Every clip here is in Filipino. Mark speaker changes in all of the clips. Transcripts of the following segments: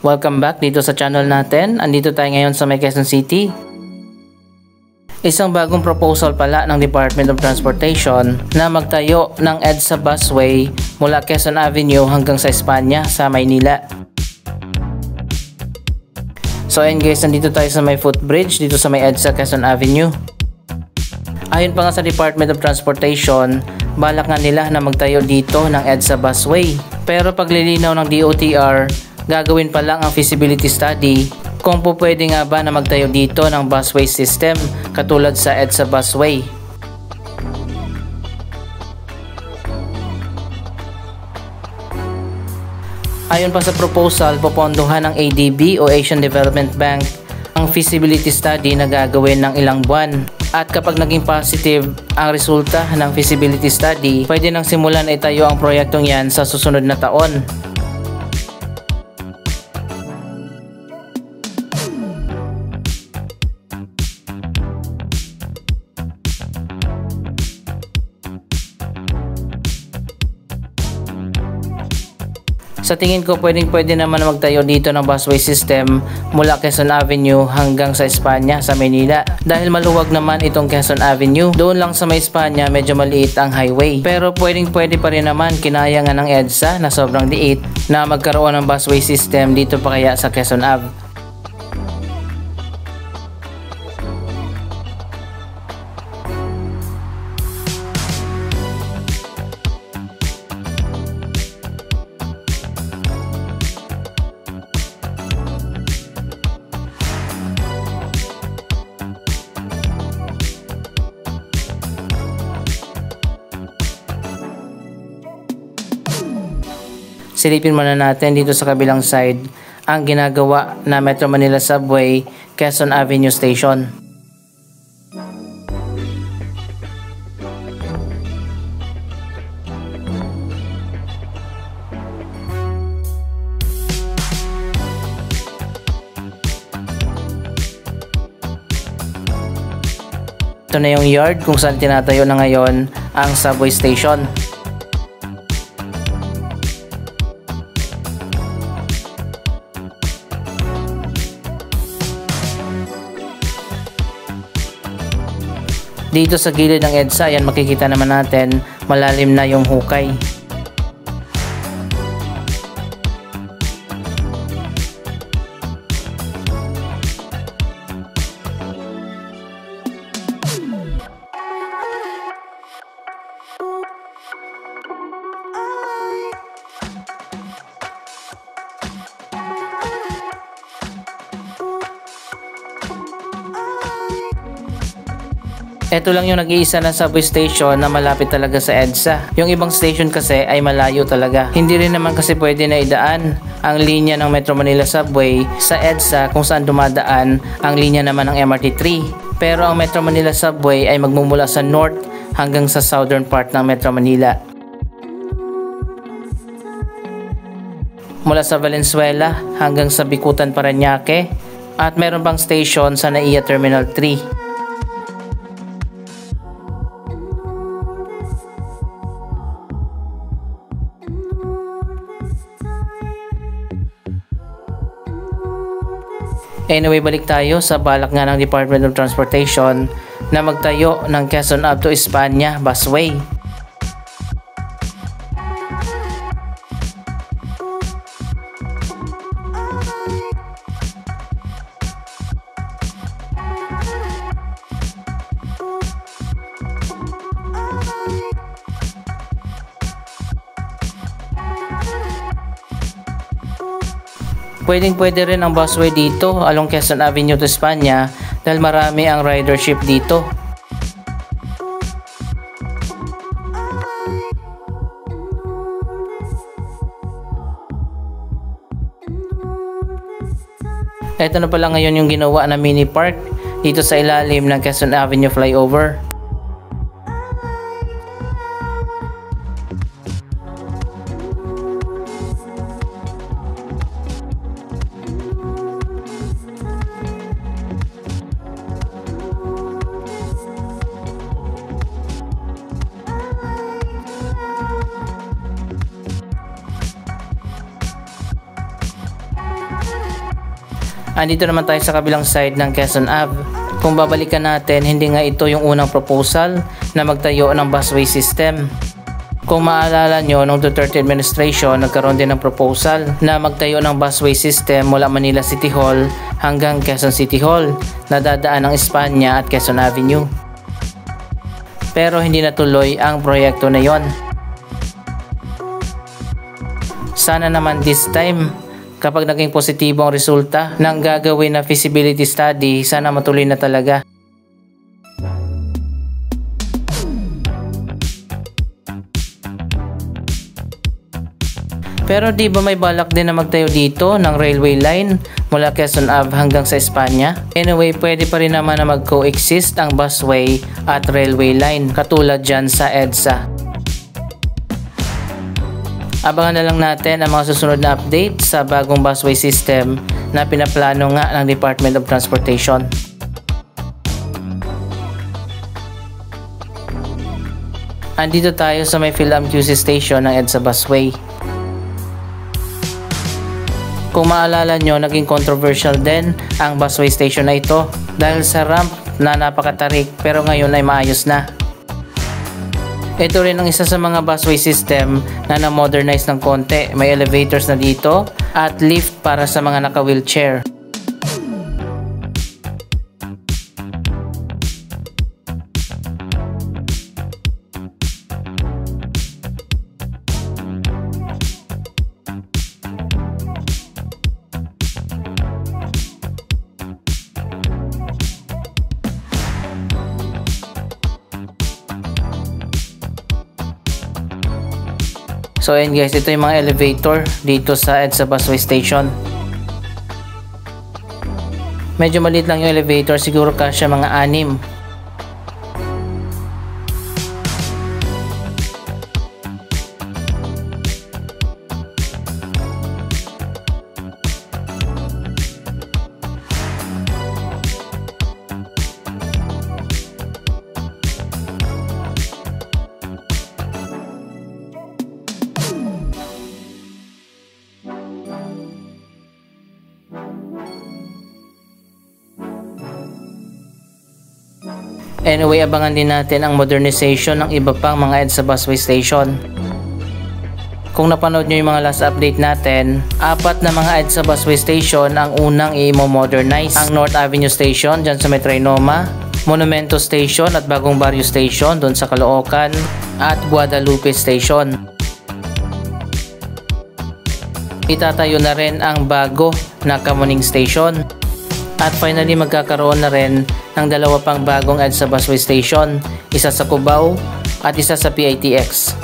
Speaker 1: Welcome back dito sa channel natin. Andito tayo ngayon sa may Quezon City. Isang bagong proposal pala ng Department of Transportation na magtayo ng EDSA busway mula Quezon Avenue hanggang sa Espanya sa Maynila. So ayun guys, nandito tayo sa may footbridge dito sa may EDSA Quezon Avenue. Ayon pa nga sa Department of Transportation, balak nga nila na magtayo dito ng EDSA busway. Pero paglilinaw ng DOTR, gagawin pa lang ang feasibility study kung po pwede nga ba na magtayo dito ng busway system katulad sa EDSA busway. Ayon pa sa proposal, popondohan ng ADB o Asian Development Bank ang feasibility study na gagawin ng ilang buwan. At kapag naging positive ang resulta ng feasibility study, pwede nang simulan na itayo ang proyektong yan sa susunod na taon. Sa tingin ko pwede naman magtayo dito ng busway system mula Quezon Avenue hanggang sa Espanya sa Maynila. Dahil maluwag naman itong Quezon Avenue, doon lang sa may Espanya medyo maliit ang highway. Pero pwede pa rin naman, kinaya nga ng EDSA na sobrang liit na magkaroon ng busway system dito pa kaya sa Quezon Ave. Silipin muna natin dito sa kabilang side ang ginagawa na Metro Manila Subway Quezon Avenue Station. Ito na yung yard kung saan tinatayo na ngayon ang subway station. Dito sa gilid ng EDSA, yan makikita naman natin malalim na yung hukay. Ito lang yung nag-iisa na subway station na malapit talaga sa EDSA. Yung ibang station kasi ay malayo talaga. Hindi rin naman kasi pwede na idaan ang linya ng Metro Manila Subway sa EDSA kung saan dumadaan ang linya naman ng MRT3. Pero ang Metro Manila Subway ay magmumula sa north hanggang sa southern part ng Metro Manila. Mula sa Valenzuela hanggang sa Bicutan, Parañaque, at meron pang station sa NAIA Terminal 3. Anyway, balik tayo sa balak nga ng Department of Transportation na magtayo ng Quezon Ave to Espanya busway. Pwede rin ang busway dito along Quezon Avenue to Espanya dahil marami ang ridership dito. Ito na pala ngayon yung ginawa na mini park dito sa ilalim ng Quezon Avenue flyover. Andito naman tayo sa kabilang side ng Quezon Ave. Kung babalikan natin, hindi nga ito yung unang proposal na magtayo ng busway system. Kung maalala nyo, noong Duterte administration, nagkaroon din ng proposal na magtayo ng busway system mula Manila City Hall hanggang Quezon City Hall na dadaan ng Espanya at Quezon Avenue. Pero hindi natuloy ang proyekto na yon. Sana naman this time, kapag naging positibo ang resulta ng gagawin na feasibility study, sana matuloy na talaga. Pero di ba may balak din na magtayo dito ng railway line mula Quezon Ave hanggang sa Espanya? Anyway, pwede pa rin naman na mag-coexist ang busway at railway line katulad dyan sa EDSA. Abangan na lang natin ang mga susunod na update sa bagong busway system na pinaplano nga ng Department of Transportation. Andito tayo sa may Philam QC station ng EDSA Busway. Kung maalala nyo, naging controversial din ang busway station na ito dahil sa ramp na napakatarik, pero ngayon ay maayos na. Ito rin ang isa sa mga busway system na na-modernize ng konti. May elevators na dito at lift para sa mga naka-wheelchair. So ayan guys, ito yung mga elevator dito sa EDSA Busway Station. Medyo maliit lang yung elevator, siguro kasya mga 6. Anyway, abangan din natin ang modernization ng iba pang mga EDSA Busway Station. Kung napanood nyo yung mga last update natin, 4 na mga EDSA Busway Station ang unang i-modernize. Ang North Avenue Station dyan sa may Trinoma, Monumento Station at Bagong Barrio Station dun sa Caloocan, at Guadalupe Station. Itatayo na rin ang bago na Kamuning Station. At finally, magkakaroon na rin ng 2 pang bagong EDSA Busway Station, isa sa Cubao at isa sa PITX.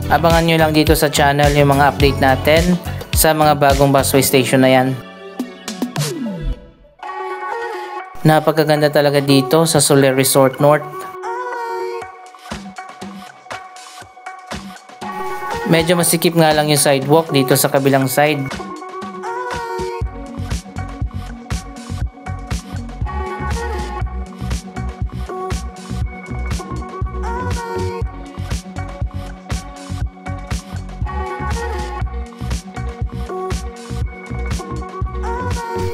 Speaker 1: Abangan nyo lang dito sa channel yung mga update natin sa mga bagong busway station na yan. Napakaganda talaga dito sa Soler Resort North. Medyo masikip nga lang yung sidewalk dito sa kabilang side.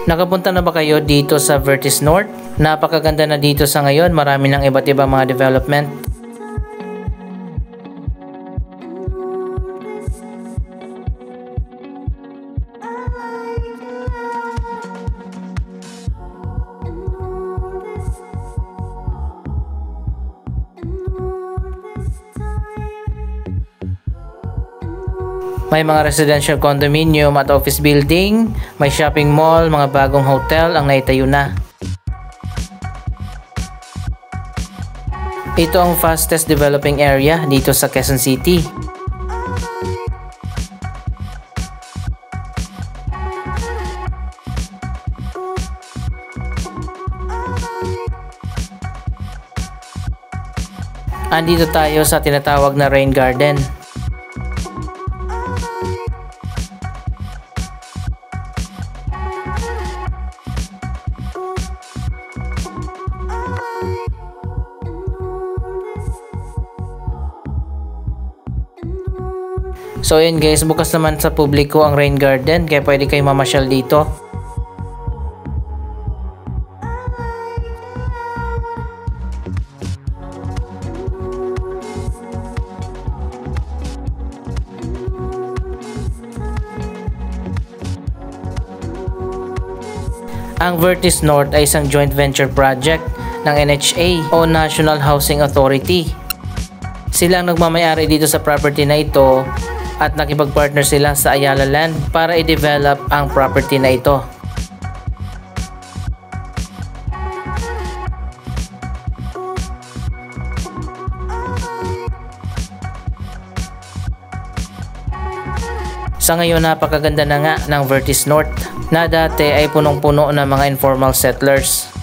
Speaker 1: Nakapunta na ba kayo dito sa Vertis North? Napakaganda na dito sa ngayon, marami ng iba't ibang mga development. May mga residential condominium at office building, may shopping mall, mga bagong hotel ang naitayo na. Ito ang fastest developing area dito sa Quezon City. Andito tayo sa tinatawag na Rain Garden. So yun guys, bukas naman sa publiko ang rain garden kaya pwede kayo mamasyal dito. Ang Vertis North ay isang joint venture project ng NHA o National Housing Authority. Sila ang nagmamayari dito sa property na ito at nakipag-partner sila sa Ayala Land para i-develop ang property na ito. Sa ngayon napakaganda na nga ng Vertis North na dati ay punong-puno ng mga informal settlers.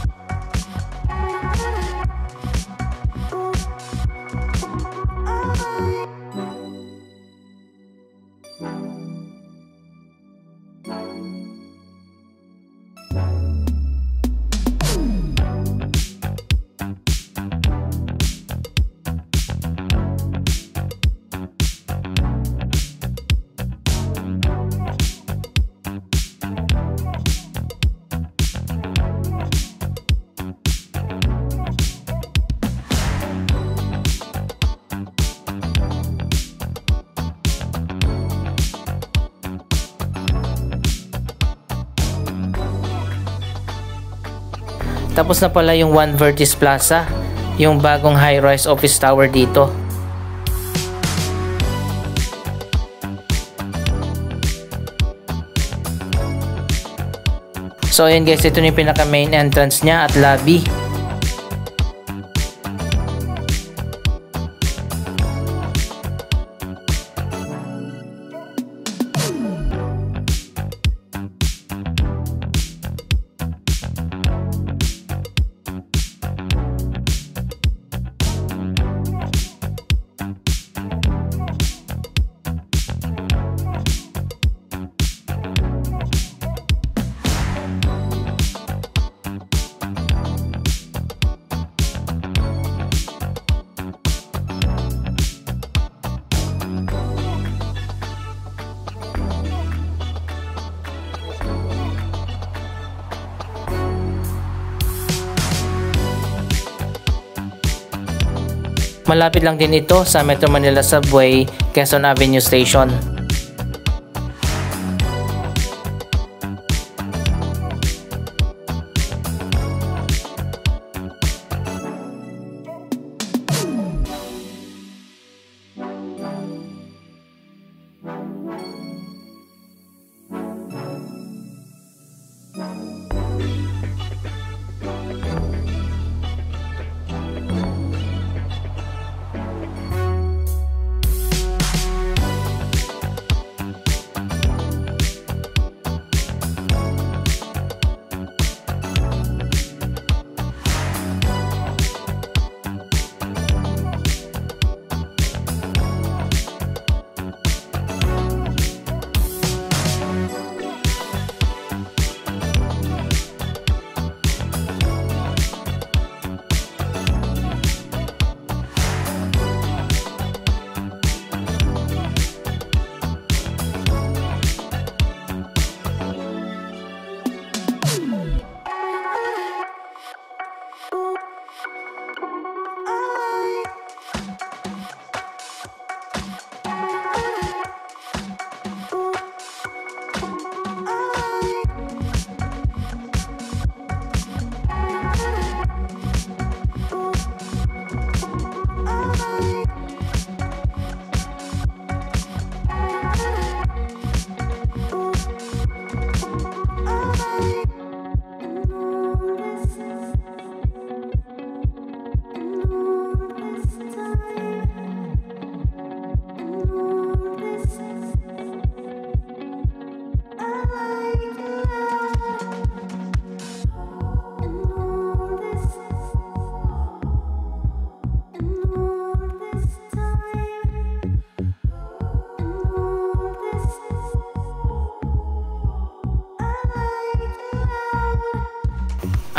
Speaker 1: Tapos na pala yung One Vertis Plaza, yung bagong high-rise office tower dito. So ayan guys, ito yung pinaka main entrance niya at lobby. Malapit lang din ito sa Metro Manila Subway, Quezon Avenue Station.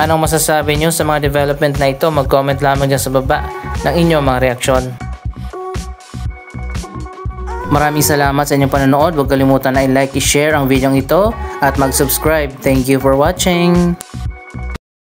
Speaker 1: Anong masasabi nyo sa mga development na ito? Mag-comment lamang dyan sa baba ng inyong mga reaksyon. Maraming salamat sa inyong panonood. Huwag kalimutan na i-like, i-share ang video ito at mag-subscribe. Thank you for watching.